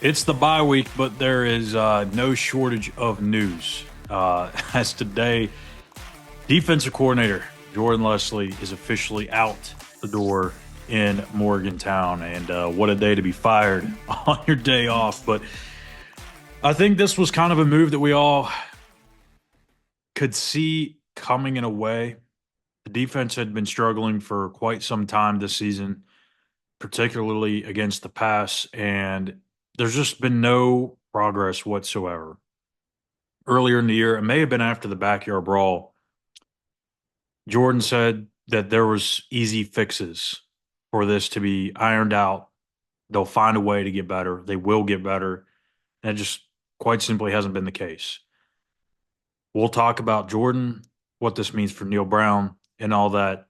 It's the bye week, but there is no shortage of news. As today, defensive coordinator Jordan Lesley is officially out the door in Morgantown. And what a day to be fired on your day off. But I think this was kind of a move that we all could see coming in a way. The defense had been struggling for quite some time this season, particularly against the pass, and there's just been no progress whatsoever. Earlier in the year, it may have been after the backyard brawl, Jordan said that there was easy fixes for this to be ironed out. They'll find a way to get better. They will get better. And it just quite simply hasn't been the case. We'll talk about Jordan, what this means for Neal Brown, and all that.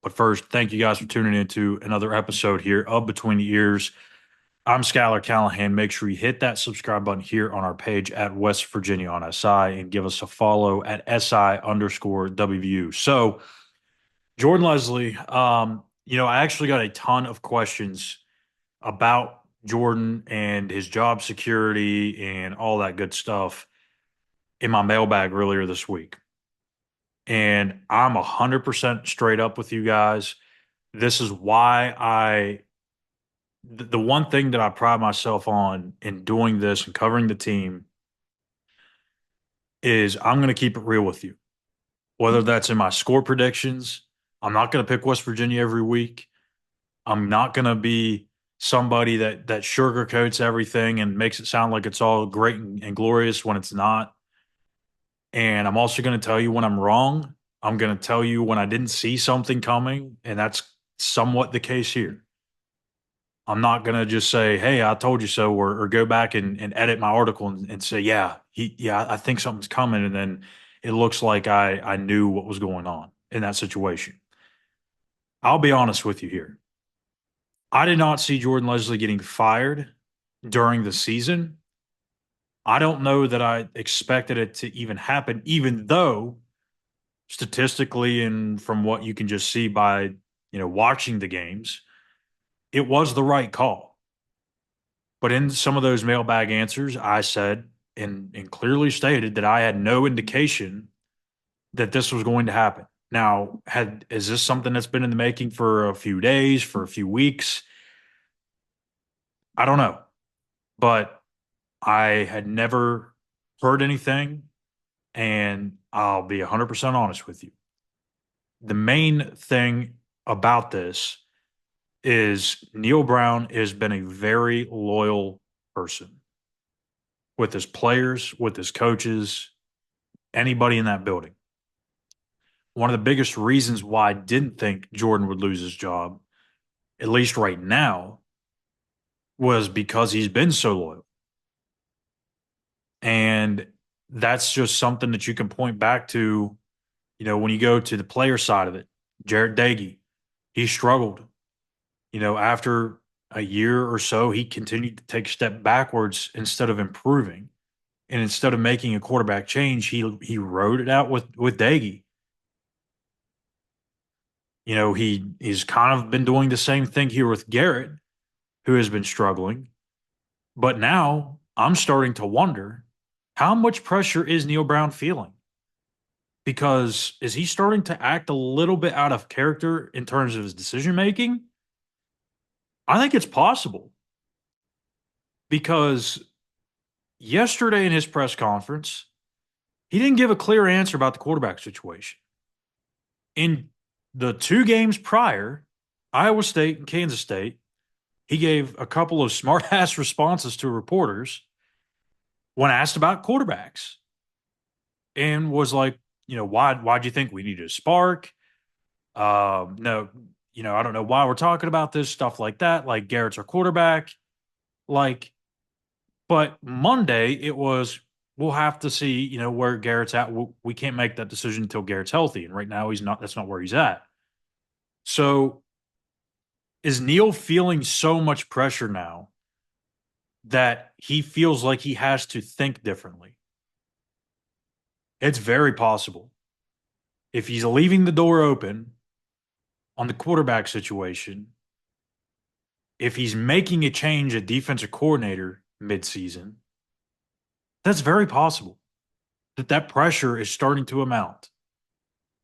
But first, thank you guys for tuning into another episode here of Between the Ears. I'm Schuyler Callihan. Make sure you hit that subscribe button here on our page at West Virginia on SI and give us a follow at SI_WVU. So, Jordan Lesley, I actually got a ton of questions about Jordan and his job security and all that good stuff in my mailbag earlier this week. And I'm 100% straight up with you guys. This is why the one thing that I pride myself on in doing this and covering the team is I'm going to keep it real with you. Whether that's in my score predictions, I'm not going to pick West Virginia every week. I'm not going to be somebody that sugarcoats everything and makes it sound like it's all great and glorious when it's not. And I'm also going to tell you when I'm wrong. I'm going to tell you when I didn't see something coming, and that's somewhat the case here. I'm not going to just say, hey, I told you so, or go back and edit my article and say, I think something's coming. And then it looks like I knew what was going on in that situation. I'll be honest with you here. I did not see Jordan Lesley getting fired during the season. I don't know that I expected it to even happen, even though statistically and from what you can just see by, watching the games, it was the right call. But in some of those mailbag answers, I said and clearly stated that I had no indication that this was going to happen. Now, is this something that's been in the making for a few days, for a few weeks? I don't know. But I had never heard anything, and I'll be 100% honest with you. The main thing about this is Neal Brown has been a very loyal person with his players, with his coaches, anybody in that building. One of the biggest reasons why I didn't think Jordan would lose his job, at least right now, was because he's been so loyal. And that's just something that you can point back to, when you go to the player side of it. Jarret Doege, he struggled. After a year or so, he continued to take a step backwards instead of improving. And instead of making a quarterback change, he rode it out with Doege. He's kind of been doing the same thing here with Garrett, who has been struggling. But now I'm starting to wonder, how much pressure is Neal Brown feeling? Because is he starting to act a little bit out of character in terms of his decision making? I think it's possible. Because yesterday in his press conference, he didn't give a clear answer about the quarterback situation. In the two games prior, Iowa State and Kansas State, he gave a couple of smart-ass responses to reporters when asked about quarterbacks and was like, why'd you think we needed a spark? No, I don't know why we're talking about this, stuff like that. Like, Garrett's our quarterback. But Monday it was, we'll have to see, where Garrett's at. We can't make that decision until Garrett's healthy. And right now that's not where he's at. So is Neal feeling so much pressure now that he feels like he has to think differently? It's very possible. If he's leaving the door open on the quarterback situation, if he's making a change at defensive coordinator, midseason, that's very possible that that pressure is starting to amount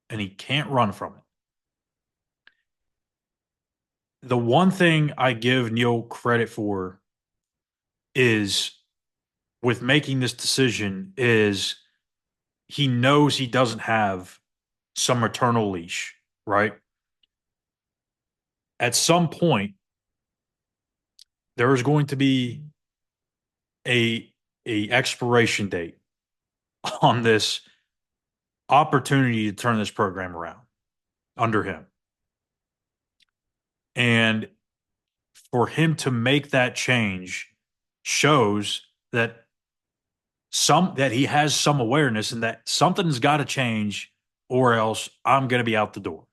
and he can't run from it. The one thing I give Neal credit for is with making this decision is he knows he doesn't have some maternal leash, right? At some point, there is going to be a expiration date on this opportunity to turn this program around under him. And for him to make that change shows that he has some awareness and that something's got to change or else I'm going to be out the door.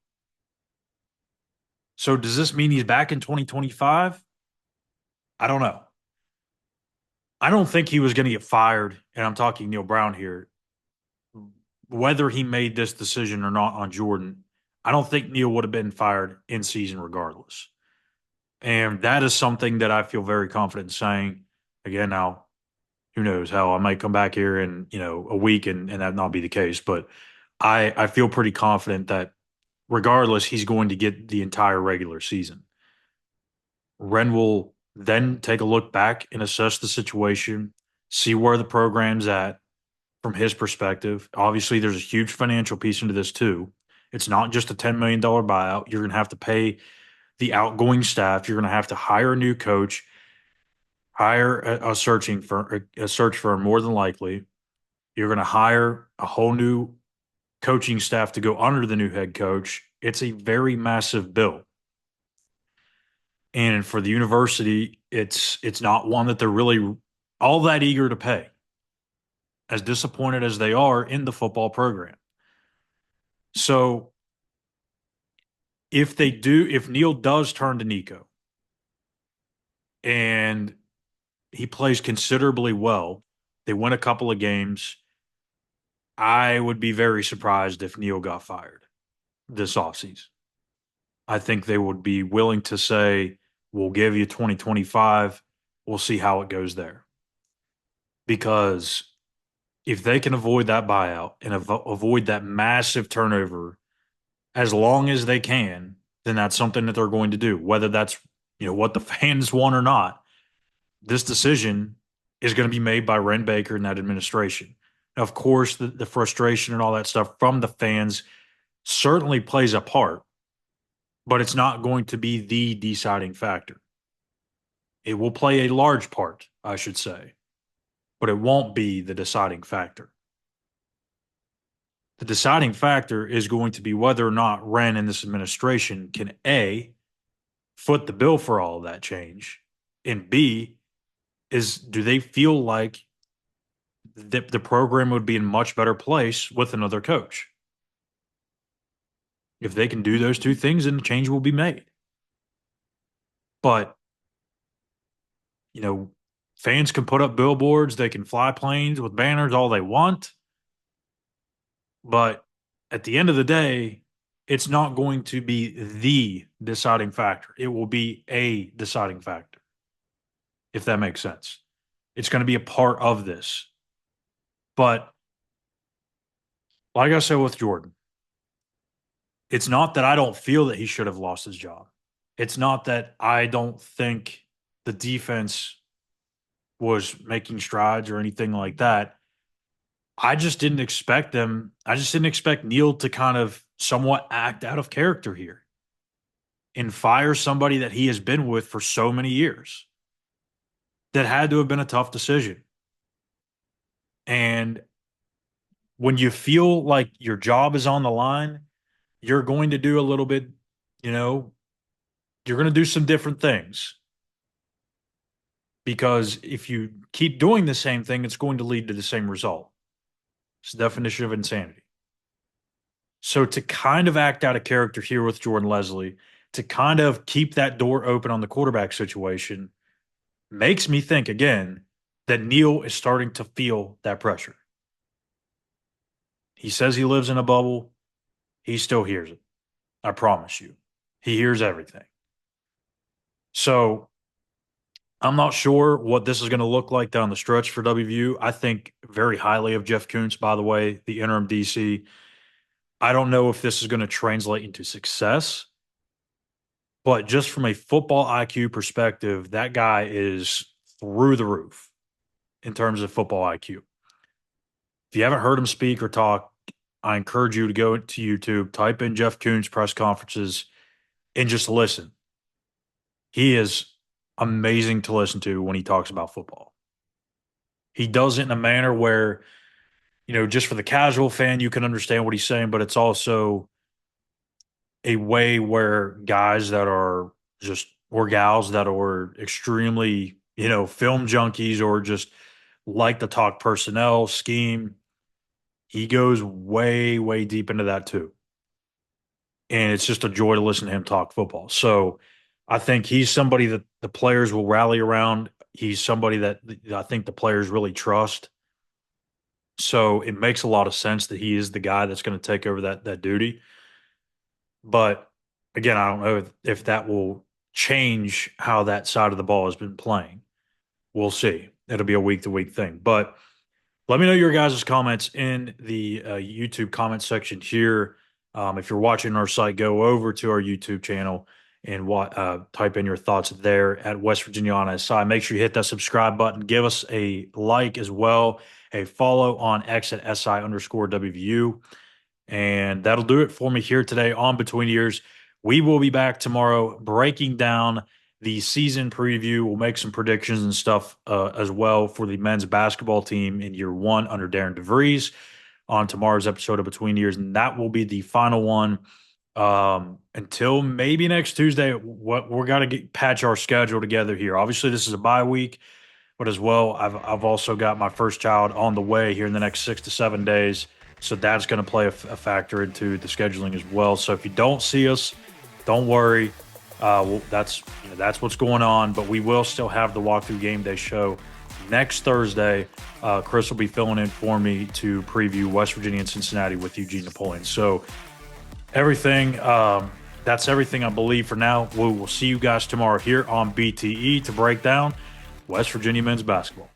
So does this mean he's back in 2025? I don't know. I don't think he was going to get fired, and I'm talking Neal Brown here. Whether he made this decision or not on Jordan, I don't think Neal would have been fired in season regardless. And that is something that I feel very confident in saying. Again, now who knows how I might come back here in, a week and that not be the case. But I feel pretty confident that regardless, he's going to get the entire regular season. Ren will then take a look back and assess the situation, see where the program's at from his perspective. Obviously, there's a huge financial piece into this too. It's not just a $10 million buyout. You're going to have to pay the outgoing staff. You're going to have to hire a new coach, hire a search firm more than likely. You're going to hire a whole new coaching staff to go under the new head coach. It's a very massive bill. And for the university, it's not one that they're really all that eager to pay, as disappointed as they are in the football program. So if Neal does turn to Nico and he plays considerably well, they win a couple of games, I would be very surprised if Neal got fired this offseason. I think they would be willing to say, we'll give you 2025. We'll see how it goes there. Because if they can avoid that buyout and avoid that massive turnover as long as they can, then that's something that they're going to do. Whether that's what the fans want or not, this decision is going to be made by Ren Baker and that administration. Now, of course, the frustration and all that stuff from the fans certainly plays a part, but it's not going to be the deciding factor. It will play a large part, I should say, but it won't be the deciding factor. The deciding factor is going to be whether or not Ren and this administration can A, foot the bill for all of that change, and B, do they feel like the program would be in a much better place with another coach? If they can do those two things, then the change will be made. But, fans can put up billboards, they can fly planes with banners all they want. But at the end of the day, it's not going to be the deciding factor. It will be a deciding factor, if that makes sense. It's going to be a part of this. But like I said with Jordan, it's not that I don't feel that he should have lost his job. It's not that I don't think the defense was making strides or anything like that. I just didn't expect them. I just didn't expect Neal to kind of somewhat act out of character here and fire somebody that he has been with for so many years. That had to have been a tough decision. And when you feel like your job is on the line, you're going to do a little bit, you're going to do some different things. Because if you keep doing the same thing, it's going to lead to the same result. It's the definition of insanity. So to kind of act out of character here with Jordan Lesley, to kind of keep that door open on the quarterback situation, makes me think again that Neal is starting to feel that pressure. He says he lives in a bubble. He still hears it. I promise you. He hears everything. So I'm not sure what this is going to look like down the stretch for WVU. I think very highly of Jeff Kuntz, by the way, the interim DC. I don't know if this is going to translate into success, but just from a football IQ perspective, that guy is through the roof in terms of football IQ. If you haven't heard him speak or talk, I encourage you to go to YouTube, type in Jeff Kuntz press conferences, and just listen. He is amazing to listen to when he talks about football. He does it in a manner where, just for the casual fan, you can understand what he's saying, but it's also a way where guys that are just, or gals that are extremely, film junkies or just like to talk personnel, scheme, he goes way, way deep into that too. And it's just a joy to listen to him talk football. So I think he's somebody that the players will rally around. He's somebody that I think the players really trust. So it makes a lot of sense that he is the guy that's going to take over that duty. But again, I don't know if that will change how that side of the ball has been playing. We'll see. It'll be a week to week thing. But let me know your guys' comments in the YouTube comment section here. If you're watching our site, go over to our YouTube channel and type in your thoughts there at West Virginia on SI. Make sure you hit that subscribe button. Give us a like as well, a follow on X at SI_WVU. And that'll do it for me here today on Between Years. We will be back tomorrow breaking down the season preview. We'll make some predictions and stuff as well for the men's basketball team in year one under Darren DeVries on tomorrow's episode of Between Years. And that will be the final one until maybe next Tuesday. We're got to patch our schedule together here. Obviously, this is a bye week, but as well, I've also got my first child on the way here in the next 6 to 7 days. So that's going to play a factor into the scheduling as well. So if you don't see us, don't worry. That's what's going on. But we will still have the walkthrough game day show next Thursday. Chris will be filling in for me to preview West Virginia and Cincinnati with Eugene Napoleon. So everything. That's everything I believe for now. We will see you guys tomorrow here on BTE to break down West Virginia men's basketball.